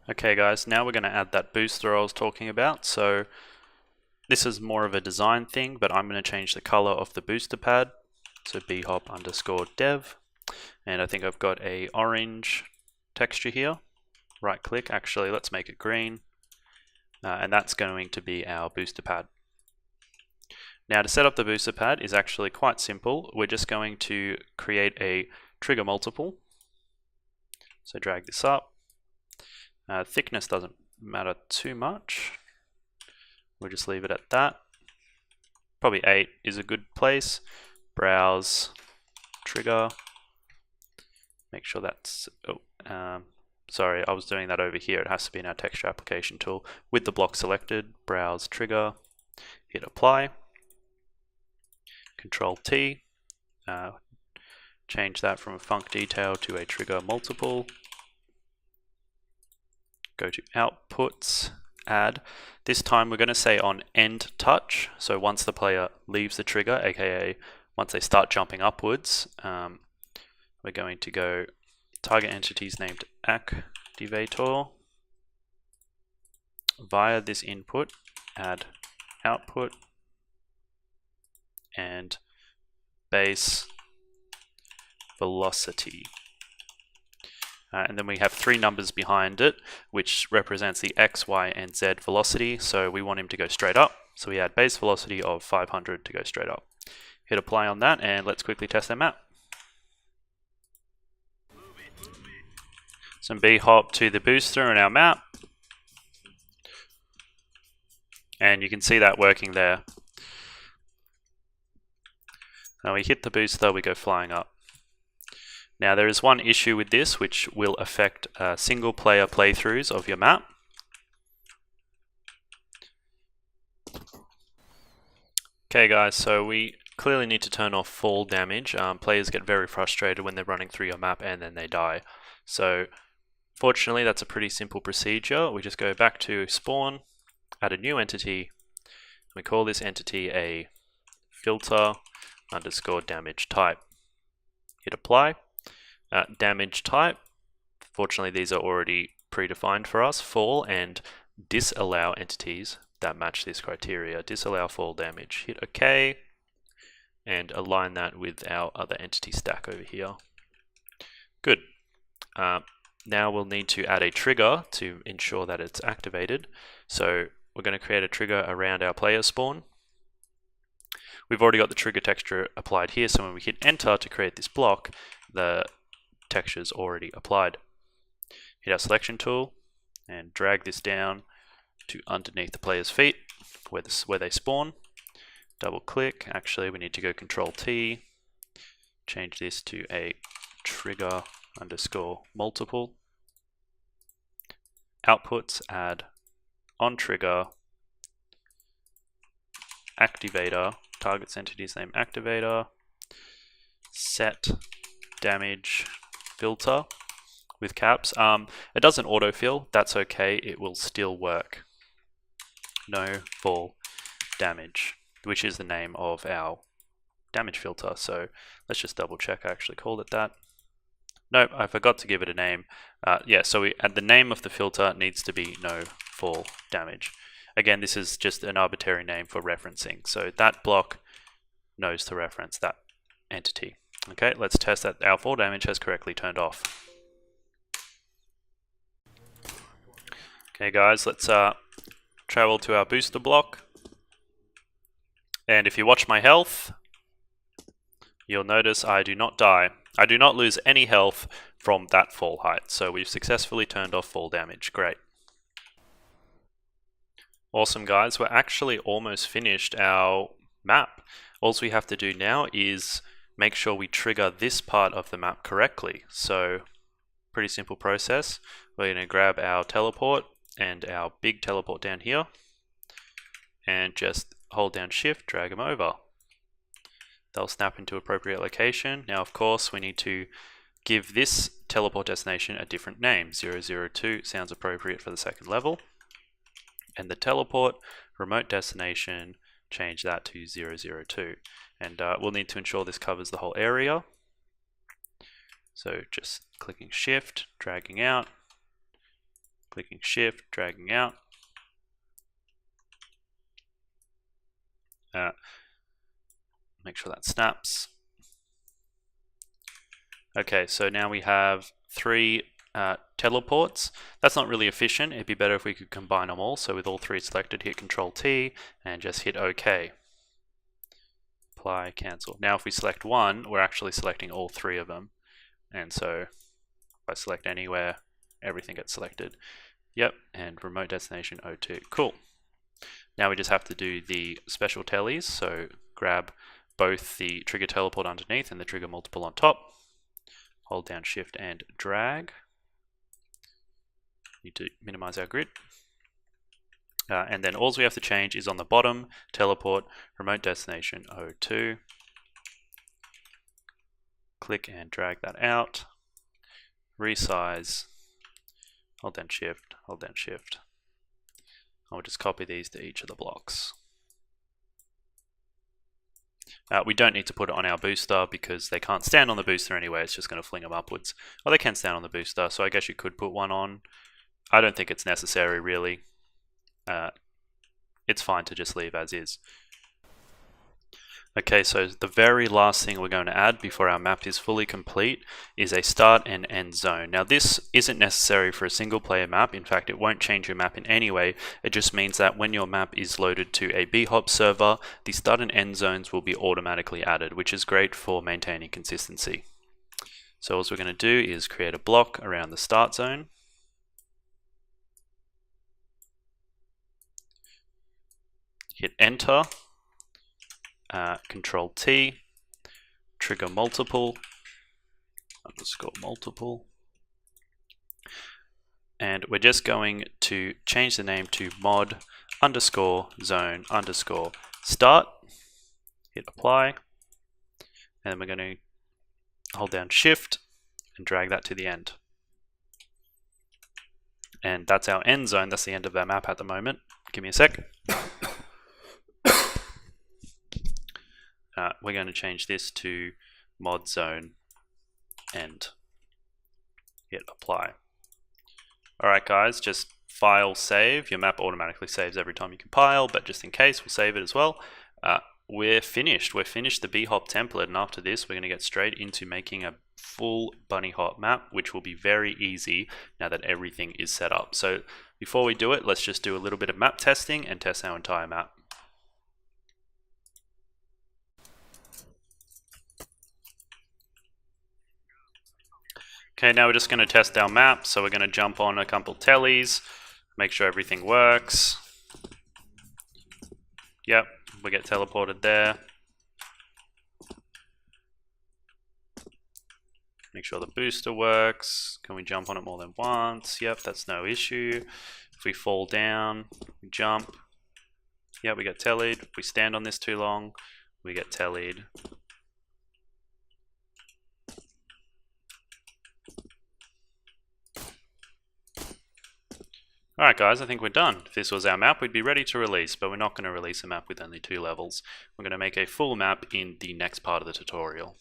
Okay guys, now we're going to add that booster I was talking about. So this is more of a design thing, but I'm going to change the color of the booster pad. So bhop_dev, and I think I've got a orange texture here. Right click, actually let's make it green, and that's going to be our booster pad. Now to set up the booster pad is actually quite simple. We're just going to create a trigger multiple. So drag this up. Thickness doesn't matter too much. We'll just leave it at that. Probably 8 is a good place. Browse, trigger. Make sure that's, sorry, I was doing that over here. It has to be in our texture application tool. With the block selected, browse, trigger, hit apply. Control T. Change that from a func detail to a trigger multiple. Go to outputs, add. This time we're going to say on end touch. So once the player leaves the trigger, aka once they start jumping upwards, we're going to go target entities named activator. Via this input, add output and base velocity. And then we have 3 numbers behind it, which represents the X, Y, and Z velocity. So we want him to go straight up. So we add base velocity of 500 to go straight up. Hit apply on that, and let's quickly test our map. Some bhop to the booster in our map. And you can see that working there. Now we hit the booster, we go flying up. Now there is one issue with this which will affect single player playthroughs of your map. Okay guys, so we clearly need to turn off fall damage. Players get very frustrated when they're running through your map and then they die. So fortunately that's a pretty simple procedure. We just go back to spawn, add a new entity. We call this entity a filter_damage type. Hit apply. Damage type, fortunately these are already predefined for us, fall, and disallow entities that match this criteria. Disallow fall damage. Hit OK and align that with our other entity stack over here. Good. Now we'll need to add a trigger to ensure that it's activated. So we're going to create a trigger around our player spawn. We've already got the trigger texture applied here, so when we hit enter to create this block, the texture's already applied. Hit our selection tool and drag this down to underneath the player's feet where they spawn. Double click. Actually, we need to go Control T, change this to a trigger_multiple. Outputs, add on trigger activator, targets entity's name activator, set damage filter with caps. It doesn't autofill, that's okay, it will still work. No fall damage, which is the name of our damage filter. So let's just double check I actually called it that. Nope, I forgot to give it a name. Yeah, so the name of the filter needs to be no fall damage. Again, this is just an arbitrary name for referencing. So that block knows to reference that entity. Okay, let's test that our fall damage has correctly turned off. Okay guys, let's travel to our booster block. And if you watch my health, you'll notice I do not die. I do not lose any health from that fall height. So we've successfully turned off fall damage. Great. Awesome guys, we're actually almost finished our map. All we have to do now is make sure we trigger this part of the map correctly. So pretty simple process. We're going to grab our teleport and our big teleport down here and just hold down shift, drag them over. They'll snap into appropriate location. Now of course we need to give this teleport destination a different name. 002 sounds appropriate for the second level. And the teleport remote destination, change that to 002. And we'll need to ensure this covers the whole area. So just clicking shift, dragging out, Clicking shift, dragging out. Make sure that snaps. Okay, so now we have 3 teleports. That's not really efficient. It'd be better if we could combine them all. So with all 3 selected, hit Control T and just hit OK. Apply, cancel. Now if we select one, we're actually selecting all 3 of them. And so if I select anywhere, everything gets selected. Yep, and remote destination O2. Cool. Now we just have to do the special tellies. So grab both the trigger teleport underneath and the trigger multiple on top. Hold down shift and drag. Need to minimize our grid. And then all we have to change is on the bottom, teleport, remote destination O2. Click and drag that out. Resize. Hold down shift, hold down shift. I'll just copy these to each of the blocks. We don't need to put it on our booster because they can't stand on the booster anyway, it's just going to fling them upwards. Well, they can stand on the booster, so I guess you could put one on. I don't think it's necessary really. It's fine to just leave as is. Okay, so the very last thing we're going to add before our map is fully complete is a start and end zone. Now this isn't necessary for a single player map. In fact, it won't change your map in any way. It just means that when your map is loaded to a Bhop server, the start and end zones will be automatically added, which is great for maintaining consistency. So all we're going to do is create a block around the start zone. Hit enter. Control T, trigger multiple, underscore multiple, and we're just going to change the name to mod underscore zone underscore start, hit apply, and then we're going to hold down shift and drag that to the end. And that's our end zone, that's the end of our map at the moment. Give me a sec. We're going to change this to mod zone and hit apply. Alright guys, just file save. Your map automatically saves every time you compile, but just in case, we'll save it as well. We're finished. We've finished the Bhop template, and after this we're going to get straight into making a full bunny hop map, which will be very easy now that everything is set up. So before we do it, let's just do a little bit of map testing and test our entire map. Okay, now we're just going to test our map, so we're going to jump on a couple tellies, make sure everything works. Yep, we get teleported there. Make sure the booster works. Can we jump on it more than once? Yep, that's no issue. If we fall down, we jump. Yep, we get tellied. If we stand on this too long, we get tellied. Alright guys, I think we're done. If this was our map, we'd be ready to release, but we're not going to release a map with only 2 levels. We're going to make a full map in the next part of the tutorial.